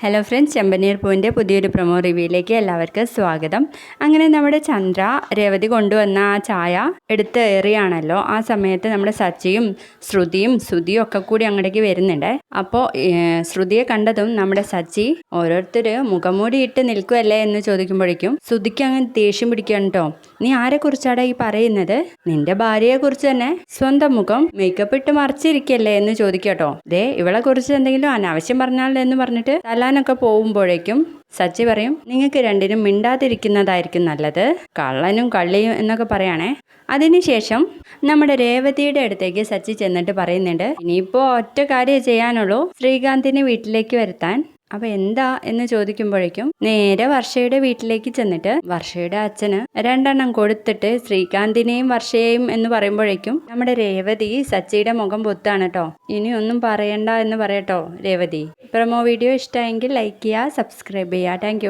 Hello friends, ചെമ്പനീർ പൂവിൻ്റെ പുതിയൊരു promo റിവ്യൂയിലേക്ക് എല്ലാവർക്കും സ്വാഗതം. അങ്ങനെ നമ്മുടെ ചന്ദ്ര രേവതി കൊണ്ടുവന്ന ആ ചായ എടുത്ത് എറിയാണല്ലോ. ആ സമയത്ത് നമ്മുടെ സച്ചിയും ശ്രുതിയും ഒക്കെ കൂടി അങ്ങോട്ടേക്ക് വരുന്നുണ്ട്. അപ്പോൾ ശ്രുതിയെ കണ്ടതും നമ്മുടെ സച്ചി ഓരോരുത്തർ മുഖംമൂടി ഇട്ട് നിൽക്കുമല്ലേ എന്ന് ചോദിക്കുമ്പോഴേക്കും ശ്രുതിക്ക് അങ്ങനെ ദേഷ്യം പിടിക്കുകയാണ് കേട്ടോ. നീ ആരെക്കുറിച്ചാടാ ഈ പറയുന്നത്? നിന്റെ ഭാര്യയെക്കുറിച്ച് തന്നെ. സ്വന്തം മുഖം മേക്കപ്പ് ഇട്ട് മറിച്ചിരിക്കല്ലേ എന്ന് ചോദിക്കട്ടോ. ദേ ഇവളെ കുറിച്ച് എന്തെങ്കിലും അനാവശ്യം പറഞ്ഞാൽ എന്ന് പറഞ്ഞിട്ട് തല്ലാനൊക്കെ പോകുമ്പോഴേക്കും സച്ചി പറയും, നിങ്ങൾക്ക് രണ്ടിനും മിണ്ടാതിരിക്കുന്നതായിരിക്കും നല്ലത്, കള്ളനും കള്ളിയും എന്നൊക്കെ പറയാണേ. അതിനുശേഷം നമ്മുടെ രേവതിയുടെ അടുത്തേക്ക് സച്ചി ചെന്നിട്ട് പറയുന്നുണ്ട്, ഇനിയിപ്പോൾ ഒറ്റ കാര്യം ചെയ്യാനുള്ളൂ, ശ്രീകാന്തിനെ വീട്ടിലേക്ക് വരുത്താൻ. അപ്പോൾ എന്താ എന്ന് ചോദിക്കുമ്പോഴേക്കും നേരെ വർഷയുടെ വീട്ടിലേക്ക് ചെന്നിട്ട് വർഷയുടെ അച്ഛന് 2 കൊടുത്തിട്ട് ശ്രീകാന്തിനെയും വർഷയെയും എന്ന് പറയുമ്പോഴേക്കും നമ്മുടെ രേവതി സച്ചിയുടെ മുഖം പൊത്താണ് കേട്ടോ. ഇനിയൊന്നും പറയണ്ട എന്ന് പറയട്ടോ രേവതി. പ്രൊമോ വീഡിയോ ഇഷ്ടമായെങ്കിൽ ലൈക്ക് ചെയ്യുക, സബ്സ്ക്രൈബ് ചെയ്യുക. താങ്ക്